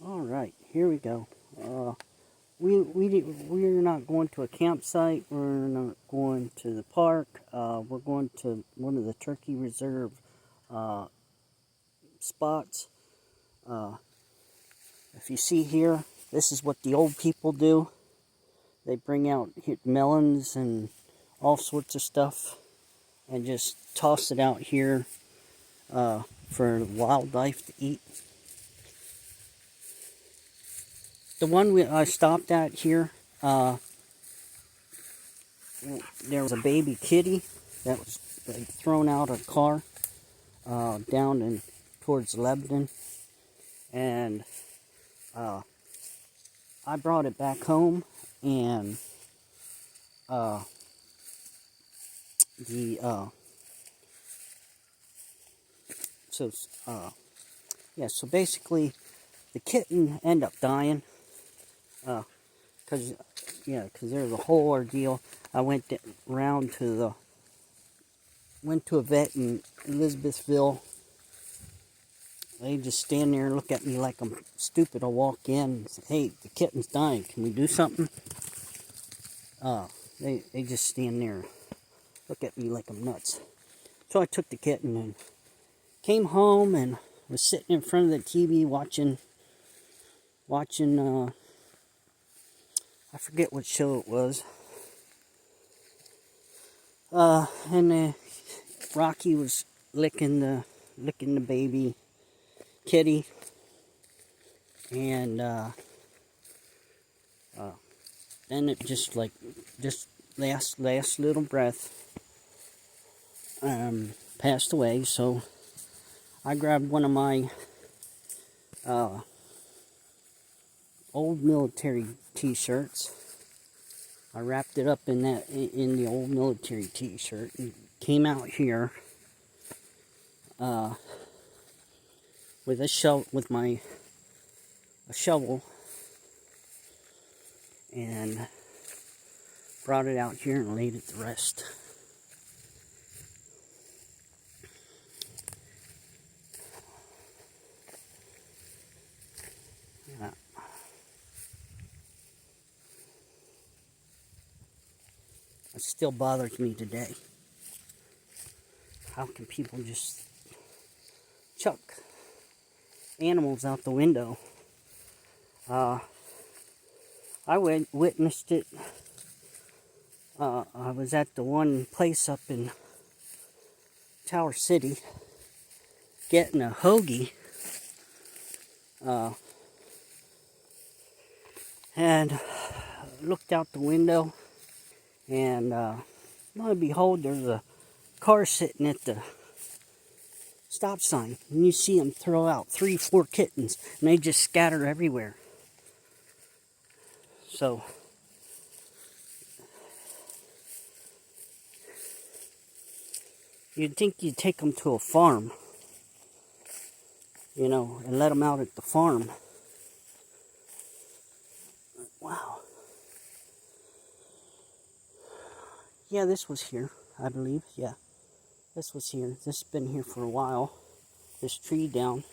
All right, here we go. We're not going to a campsite. We're not going to the park. We're going to one of the turkey reserve uh, spots. Uh, if you see here, this is what the old people do. They bring out melons and all sorts of stuff and just toss it out here for wildlife to eat. The one I stopped at here, there was a baby kitty that was thrown out of a car down in towards Lebanon, and I brought it back home, and the so yeah, so basically the kitten ended up dying because there was a whole ordeal. I went went to a vet in Elizabethville. They just stand there and look at me like I'm stupid. I'll walk in and say, "Hey, the kitten's dying. Can we do something?" They just stand there, look at me like I'm nuts. So I took the kitten and came home and was sitting in front of the TV watching. I forget what show it was. And Rocky was licking the baby kitty, and then it just last little breath passed away. So I grabbed one of my old military t-shirts. I wrapped it up in the old military t-shirt and came out here with a shovel and brought it out here and laid it to rest. Yeah. It still bothers me today. How can people just chuck animals out the window? I witnessed it. I was at the one place up in Tower City getting a hoagie. And looked out the window, and lo and behold, there's a car sitting at the stop sign, and you see them throw out 3-4 kittens, and they just scatter everywhere. So you'd think you'd take them to a farm, and let them out at the farm. Wow. Yeah, this was here, I believe. Yeah, this was here. This has been here for a while. This tree down.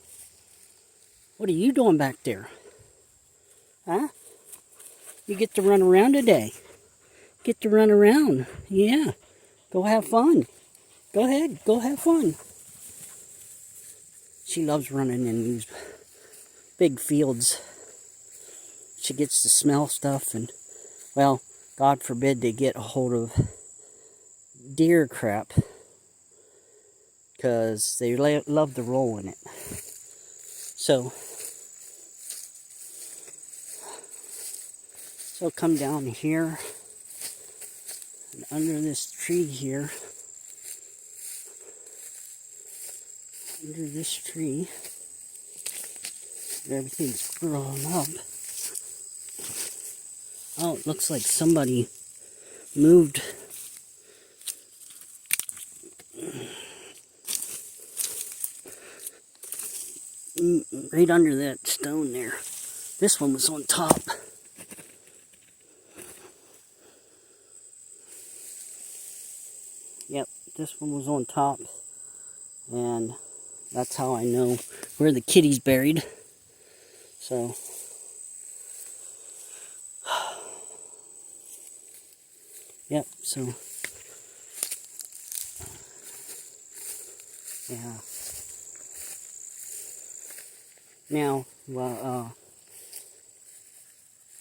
What are you doing back there? Huh? You get to run around today. Get to run around. Yeah. Go have fun. Go ahead. Go have fun. She loves running in these big fields. She gets to smell stuff, and, well, God forbid they get a hold of deer crap, because they love to roll in it. So come down here, and under this tree here, under this tree, everything's grown up. Oh, it looks like somebody moved right under that stone there. This one was on top. Yep, this one was on top, and that's how I know where the kitty's buried. So, yep, so, yeah. Now, well,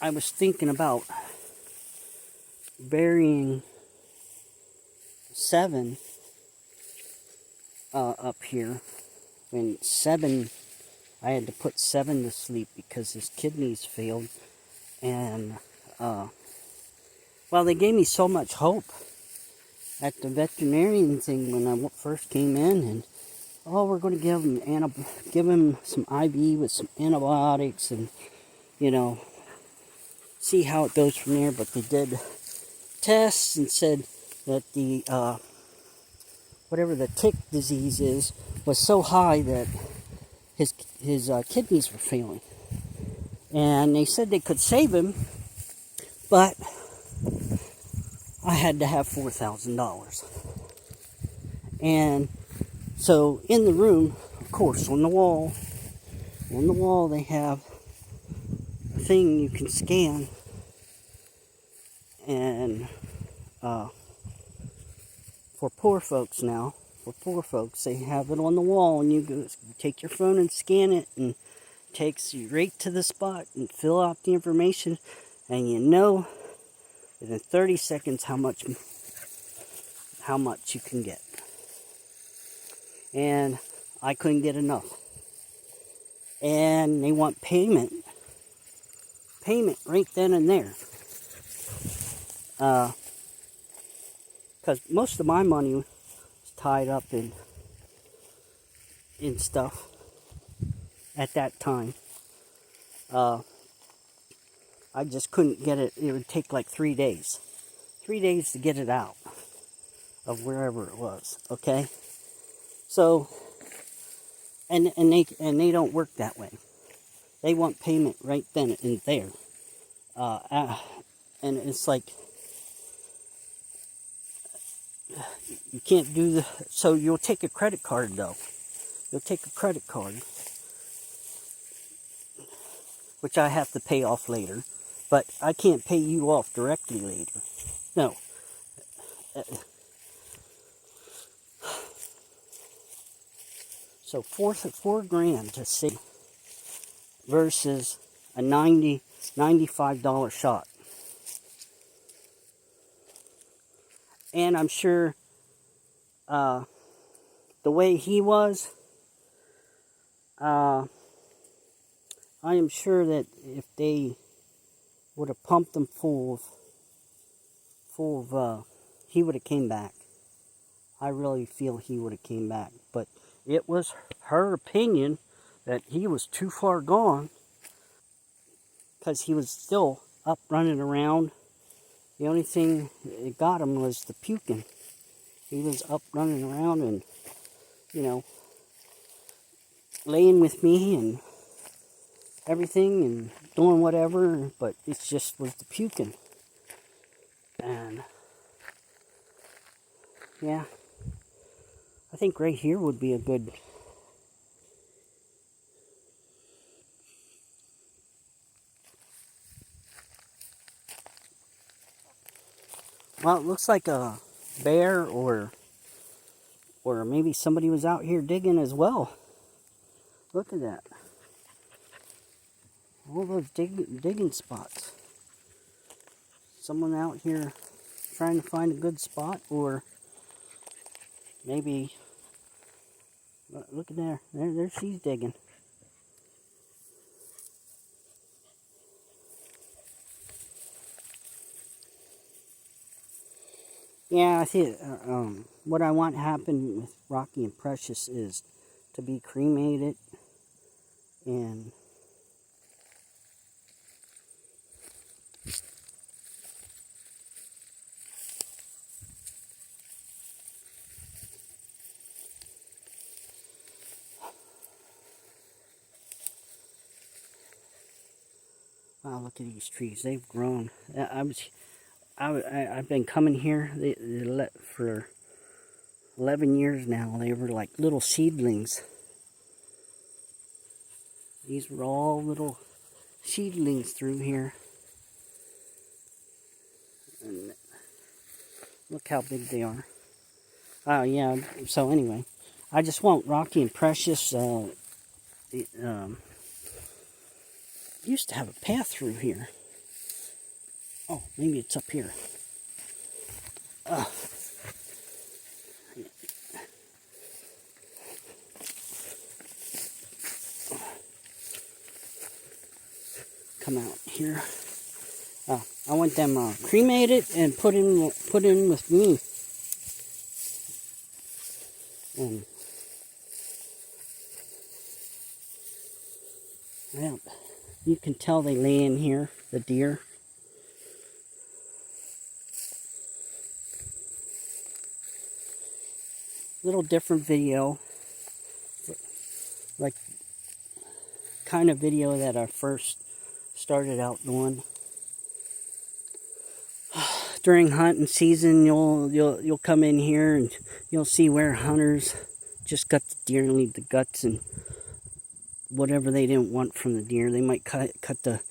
I was thinking about burying 7 up here. When 7, I had to put 7 to sleep because his kidneys failed. And, well, they gave me so much hope at the veterinarian thing when I first came in. And, oh, we're going to give him some IV with some antibiotics and, see how it goes from there. But they did tests and said that the, whatever the tick disease is, was so high that his kidneys were failing. And they said they could save him, but I had to have $4,000. And so in the room, of course, on the wall they have a thing you can scan. And for poor folks, they have it on the wall, and you take your phone and scan it, and it takes you right to the spot and fill out the information, and within 30 seconds how much you can get. And I couldn't get enough. And they want payment right then and there. Because most of my money was tied up in stuff at that time. I just couldn't get it. It would take like 3 days. 3 days to get it out of wherever it was. Okay? So, and they don't work that way. They want payment right then and there. And it's like, you can't do so you'll take a credit card though. You'll take a credit card, which I have to pay off later, but I can't pay you off directly later. No. So $4,000 to see versus a $95 shot. And I'm sure the way he was, I am sure that if they would have pumped him full of, he would have came back. I really feel he would have came back. But it was her opinion that he was too far gone because he was still up running around. The only thing that got him was the puking. He was up running around and, laying with me and everything and doing whatever, but it just was the puking. And, yeah, I think right here would be a good... Well, it looks like a bear or maybe somebody was out here digging as well. Look at that. All those digging spots. Someone out here trying to find a good spot, or maybe, look at there. There she's digging. Yeah, I see it. What I want to happen with Rocky and Precious is to be cremated and wow, look at these trees. They've grown. I've been coming here for 11 years now. They were like little seedlings. These were all little seedlings through here. And look how big they are. Oh, yeah. So anyway, I just want Rocky and Precious. Used to have a path through here. Oh, maybe it's up here. Come out here. I want them cremated and put in with me. And well, you can tell they lay in here, the deer. Little different video, like kind of video that I first started out doing. During hunting season, you'll come in here and you'll see where hunters just gut the deer and leave the guts and whatever they didn't want from the deer. They might cut the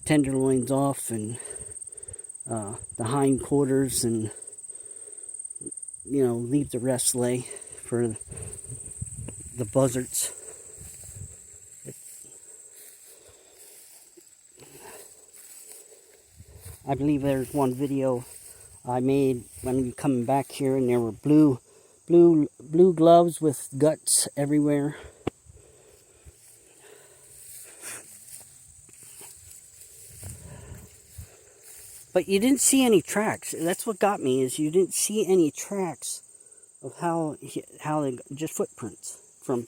tenderloins off and the hindquarters, and leave the rest lay for the buzzards. I believe there's one video I made when we coming back here, and there were blue gloves with guts everywhere. But you didn't see any tracks. That's what got me, is you didn't see any tracks of how they, just footprints from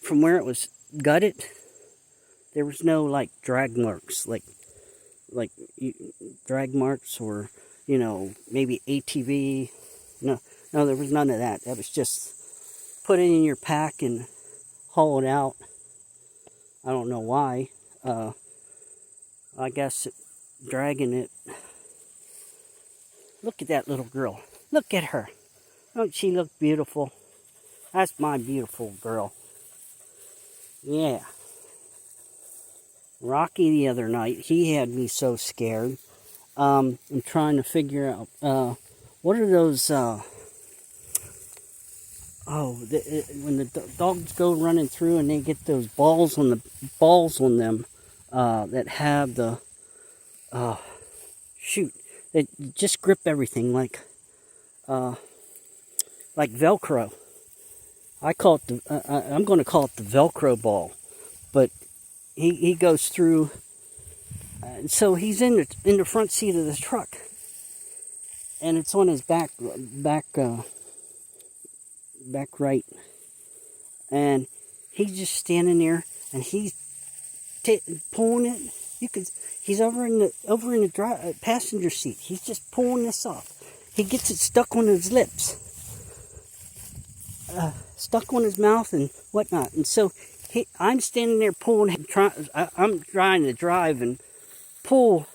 where it was gutted. There was no like drag marks, like drag marks, or maybe ATV. No, there was none of that. That was just put it in your pack and haul it out. I don't know why. I guess dragging it. Look at that little girl. Look at her. Don't she look beautiful? That's my beautiful girl. Yeah. Rocky the other night, he had me so scared. I'm trying to figure out, what are those, when the dogs go running through and they get those balls on them, that have the, they just grip everything like Velcro. I call it I'm going to call it the Velcro ball, but he goes through. So he's in the front seat of the truck, and it's on his back right, and he's just standing there, and he's pulling it. He's over in the passenger seat. He's just pulling this off. He gets it stuck on his lips, stuck on his mouth and whatnot. And so I'm standing there pulling. I'm trying to drive and pull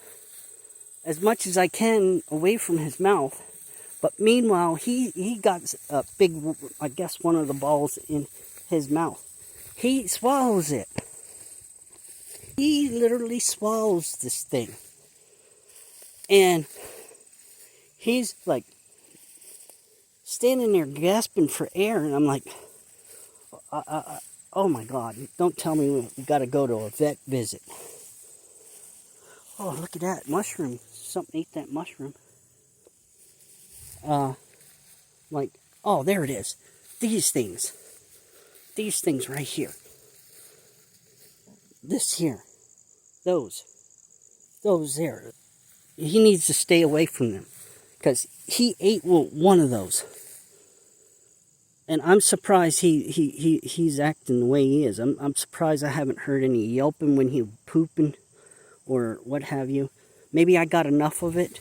as much as I can away from his mouth. But meanwhile, he got a big, I guess, one of the balls in his mouth. He swallows it. He literally swallows this thing. And he's like standing there gasping for air. And I'm like, oh my God, don't tell me we got to go to a vet visit. Oh, look at that mushroom. Something ate that mushroom. Oh, there it is. These things right here. This here. Those there. He needs to stay away from them, because he ate one of those. And I'm surprised he's acting the way he is. I'm surprised I haven't heard any yelping when he was pooping or what have you. Maybe I got enough of it.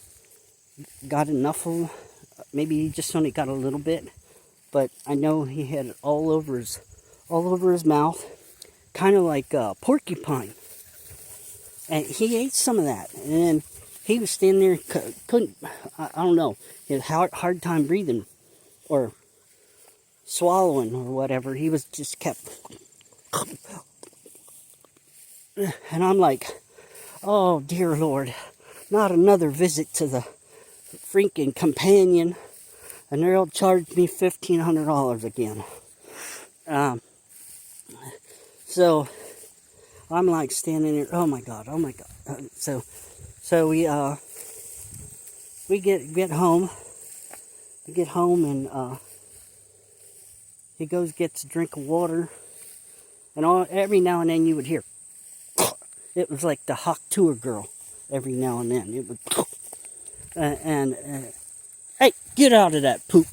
Maybe he just only got a little bit. But I know he had it all over his mouth, kind of like a porcupine. And he ate some of that, and then he was standing there, couldn't, I don't know, he had a hard time breathing, or swallowing, or whatever. He was just kept, And I'm like, oh dear Lord, not another visit to the freaking companion. And they'll charge me $1,500 again. Um, so I'm like standing there, oh my God. So we get home. We get home and he goes gets a drink of water, and every now and then you would hear. It was like the Hawk Tour girl. Every now and then it would. Hey, get out of that poop!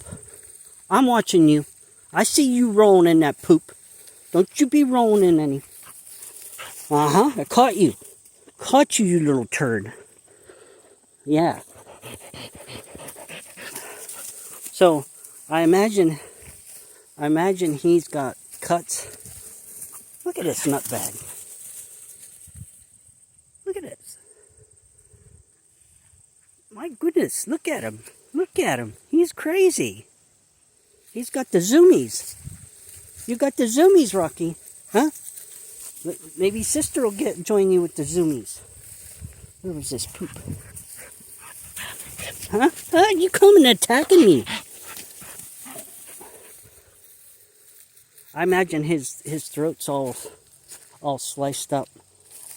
I'm watching you. I see you rolling in that poop. Don't you be rolling in any. I caught you. Caught you, you little turd. Yeah. So I imagine he's got cuts. Look at this nutbag. Look at this. My goodness, look at him. Look at him. He's crazy. He's got the zoomies. You got the zoomies, Rocky. Huh? Maybe sister will join you with the zoomies. Where was this poop? Huh? You coming attacking me? I imagine his throat's all sliced up.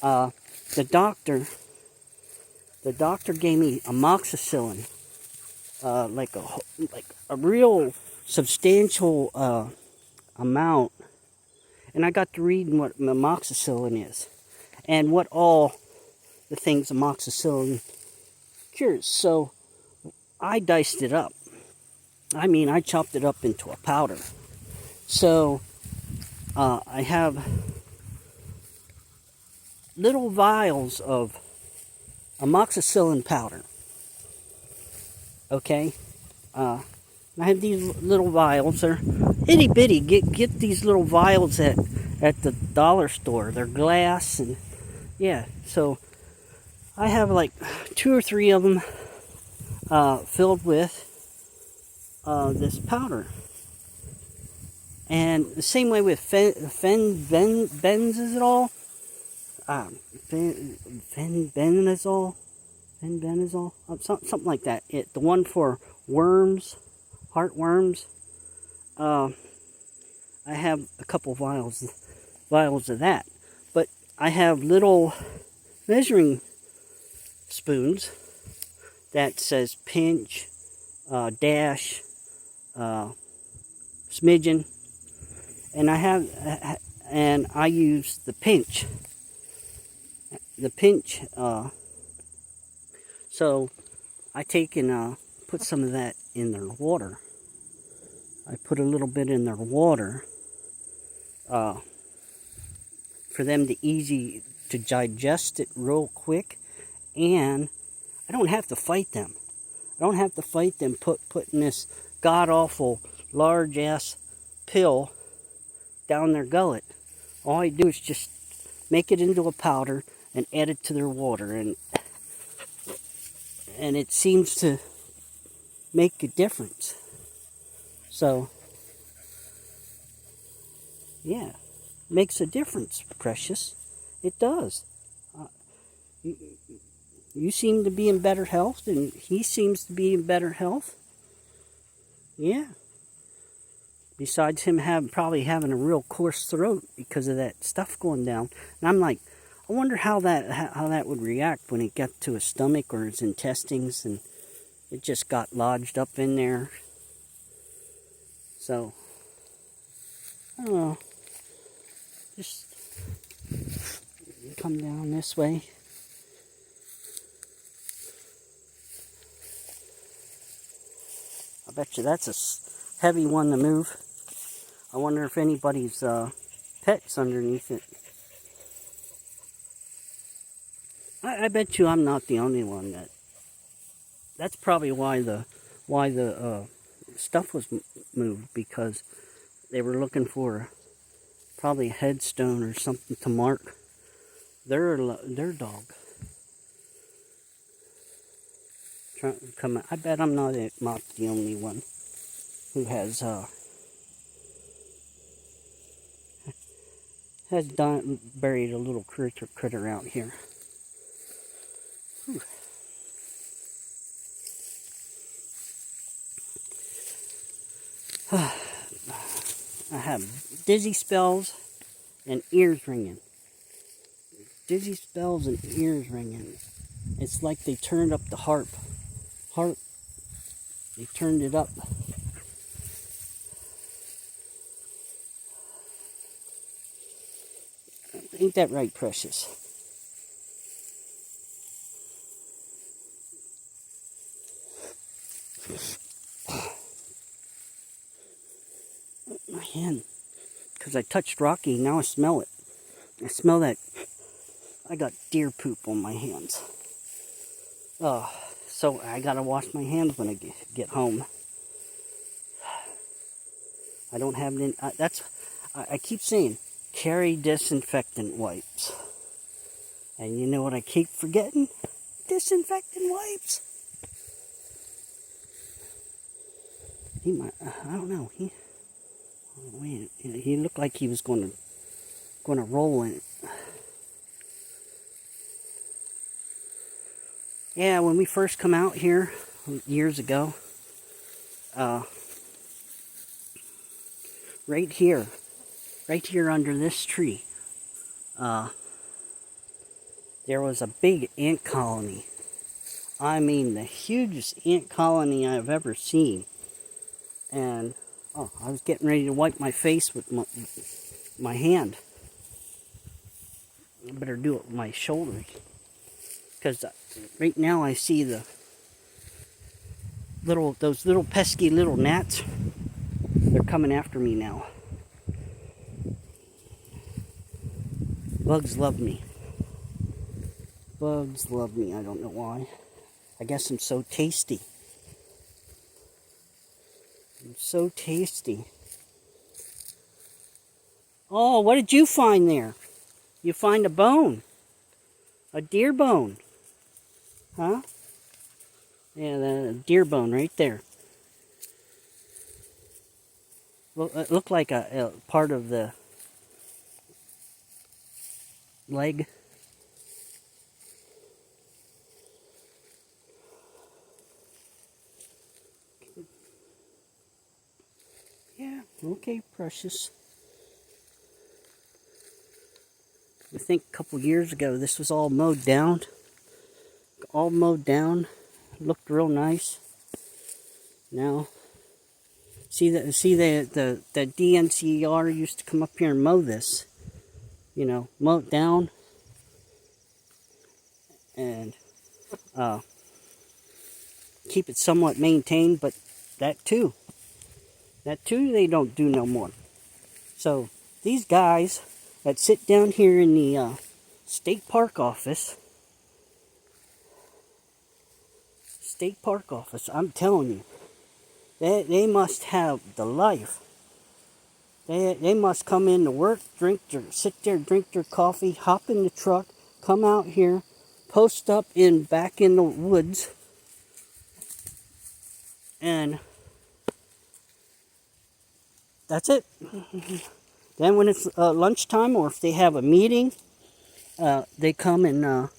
The doctor gave me amoxicillin, like a real substantial amount, and I got to reading what amoxicillin is, and what all the things amoxicillin cures. So I diced it up. I mean, I chopped it up into a powder. So I have little vials of amoxicillin powder. Okay, I have these little vials. They're itty bitty. Get these little vials at the dollar store. They're glass, and yeah. So I have like 2 or 3 of them filled with this powder. And the same way with fenbendazole, fenbendazole, something like that. The one for worms, heartworms. I have a couple vials of that, but I have little measuring spoons that says pinch, dash, smidgen, and I use the pinch. So I take and put some of that in their water. I put a little bit in their water for them to easy to digest it real quick, and I don't have to fight them. I don't have to fight them putting this god awful large ass pill down their gullet. All I do is just make it into a powder and add it to their water, and it seems to make a difference. So yeah, makes a difference, precious. It does. You seem to be in better health, and he seems to be in better health. Yeah. Besides him probably having a real coarse throat because of that stuff going down. And I'm like, I wonder how that would react when it got to his stomach or his intestines, and it just got lodged up in there. So, I don't know. Just come down this way. I bet you that's a heavy one to move. I wonder if anybody's pet's underneath it. I bet you I'm not the only one that's probably why the stuff was moved, because they were looking for probably a headstone or something to mark their dog. Come, I bet I'm not the only one who has Has buried a little critter out here. Whew. I have dizzy spells and ears ringing. Dizzy spells and ears ringing. It's like they turned up the harp. They turned it up. Ain't that right, Precious? My hand. Because I touched Rocky, now I smell it. I smell that. I got deer poop on my hands. So I gotta wash my hands when I get home. I don't have any. I keep saying, carry disinfectant wipes. And you know what I keep forgetting? Disinfectant wipes. He might. I don't know. He looked like he was going to roll in it. Yeah, when we first come out here years ago, right here under this tree, there was a big ant colony. I mean, the hugest ant colony I've ever seen. And I was getting ready to wipe my face with my hand. I better do it with my shoulders, because right now I see those little pesky little gnats. They're coming after me now. Bugs love me. Bugs love me. I don't know why. I guess I'm so tasty. I'm so tasty. Oh, what did you find there? You find a bone. A deer bone. Huh? Yeah, the deer bone right there. Well, it looked like a part of the leg. Yeah, okay, Precious. I think a couple years ago this was all mowed down. All mowed down. Looked real nice. Now, see the DNCR used to come up here and mow this. You know, mow it down. And keep it somewhat maintained, but that too they don't do no more. So these guys that sit down here in the state park office, I'm telling you, they must have the life. They must come in to work, sit there, drink their coffee, hop in the truck, come out here, post up back in the woods, and that's it. Then when it's lunchtime, or if they have a meeting, they come and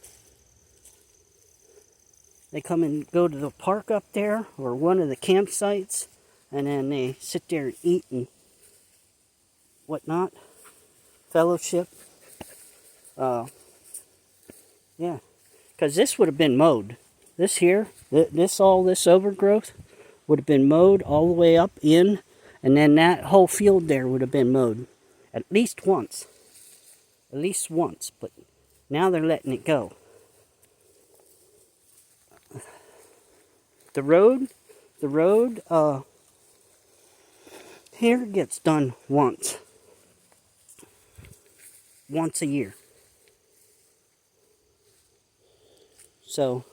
go to the park up there or one of the campsites, and then they sit there and eat and whatnot, fellowship. Yeah, because this would have been mowed. This here, this overgrowth would have been mowed all the way up in, and then that whole field there would have been mowed at least once. But now they're letting it go. The road here gets done once a year. So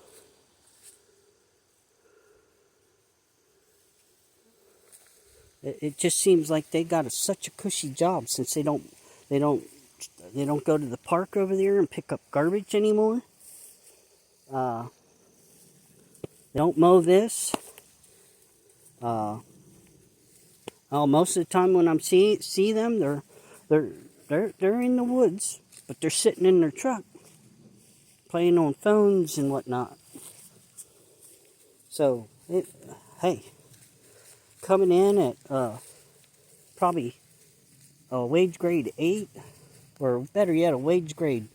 it just seems like they got such a cushy job, since they don't go to the park over there and pick up garbage anymore. They don't mow this. Most of the time when I'm see them, they're They're in the woods, but they're sitting in their truck, playing on phones and whatnot. So, hey, coming in at probably a wage grade 8, or better yet, a wage grade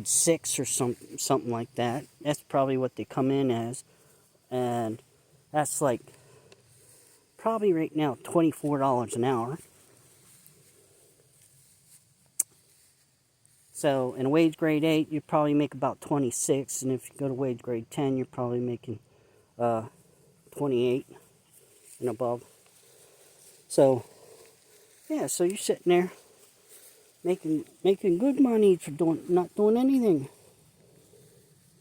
6 or something like that. That's probably what they come in as, and that's like probably right now $24 an hour. So in wage grade 8, you probably make about 26, and if you go to wage grade 10, you're probably making 28 and above. So yeah, so you're sitting there making good money for not doing anything.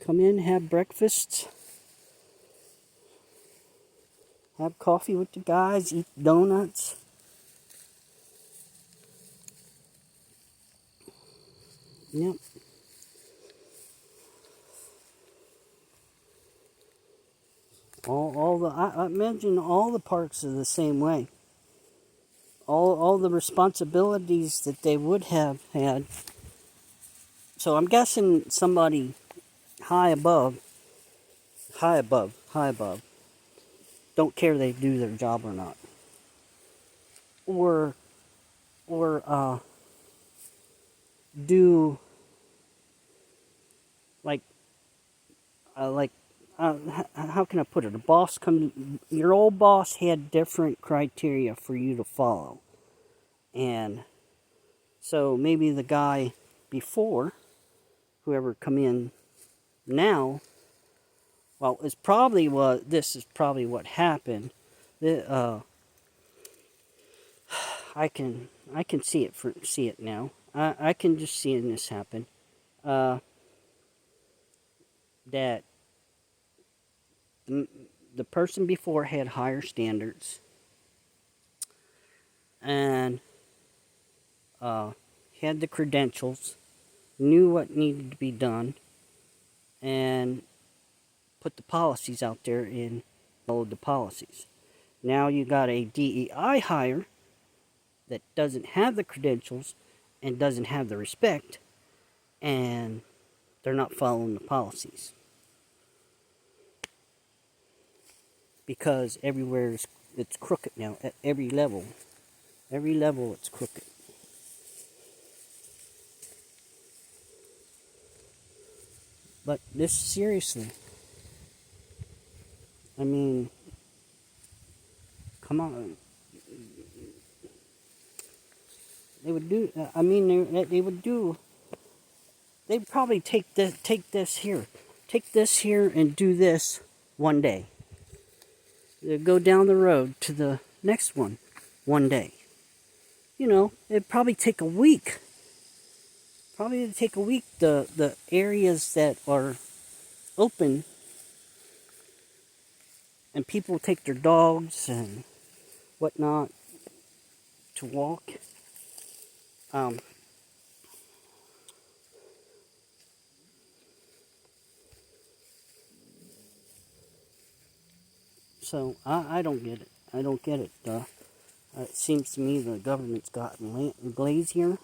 Come in, have breakfast, have coffee with the guys, eat donuts. Yep. I imagine all the parks are the same way. All the responsibilities that they would have had. So I'm guessing somebody high above, don't care they do their job or not, or do like how can I put it? Your old boss had different criteria for you to follow, and so maybe the guy before, whoever come in now, well, this is probably what happened. I can see it now. I can just see this happen. That the person before had higher standards and had the credentials, knew what needed to be done, and put the policies out there and followed the policies. Now you got a DEI hire that doesn't have the credentials and doesn't have the respect, and they're not following the policies. Because everywhere it's crooked now, at every level. Every level it's crooked. But this, seriously, I mean, come on. They would do, they'd probably take this here and do this one day. They'd go down the road to the next one day. It'd probably take a week. The areas that are open and people take their dogs and whatnot to walk. So I don't get it. I don't get it. It seems to me the government's gotten lazier,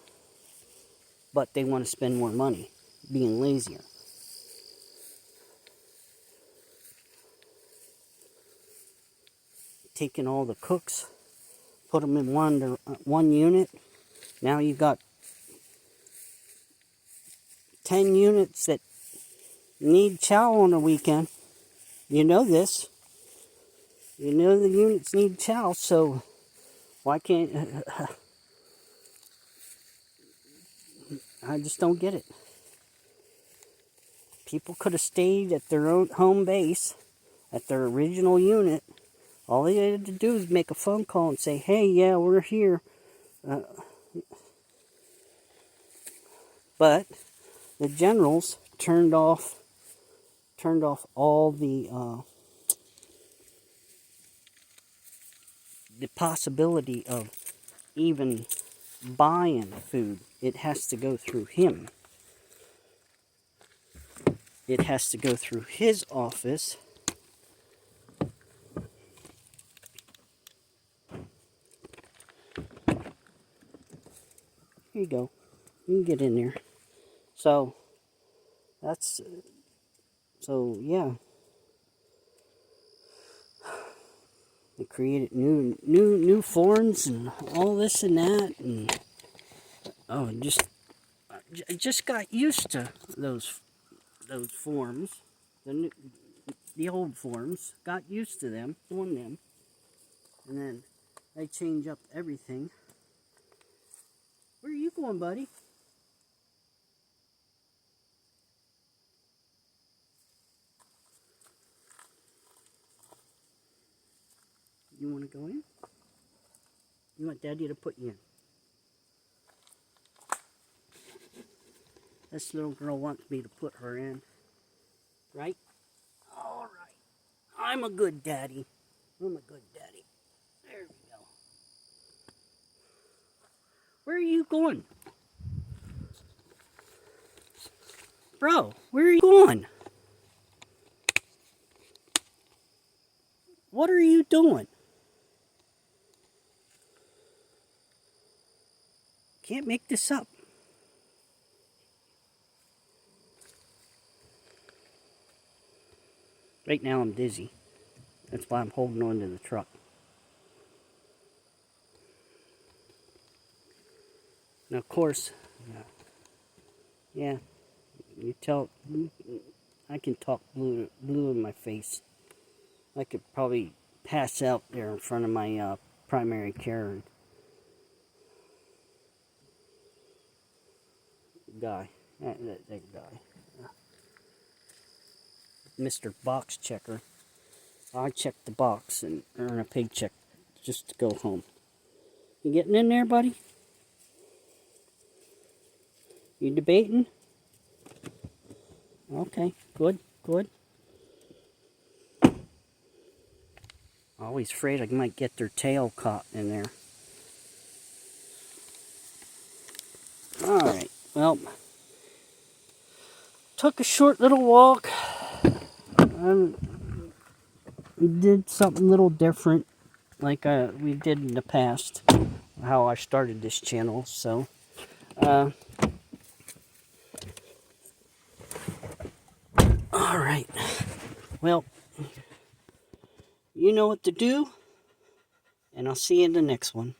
but they want to spend more money being lazier. Taking all the cooks, put them in one unit. Now you've got 10 units that need chow on the weekend. You know this. You know the units need chow, so why can't... I just don't get it. People could have stayed at their own home base, at their original unit. All they had to do is make a phone call and say, hey, yeah, we're here. But the generals turned off all the possibility of even buying food. It has to go through him. It has to go through his office. you go. You can get in there. So, yeah. They created new forms and all this and that, and I just got used to those forms, the old forms. Got used to them, doing them, and then they change up everything. Where are you going, buddy? You want to go in? You want Daddy to put you in? This little girl wants me to put her in. Right? All right. I'm a good daddy. I'm a good daddy. There we go. Where are you going? Bro, where are you going? What are you doing? Can't make this up. Right now I'm dizzy. That's why I'm holding on to the truck. Now, of course, yeah, I can talk blue in my face. I could probably pass out there in front of my primary care guy. That guy. Mr. Box Checker. I check the box and earn a paycheck just to go home. You getting in there, buddy? You debating? Okay, good. Always afraid I might get their tail caught in there. Alright, well, took a short little walk. Did something a little different like we did in the past, how I started this channel. So alright, well, you know what to do, and I'll see you in the next one.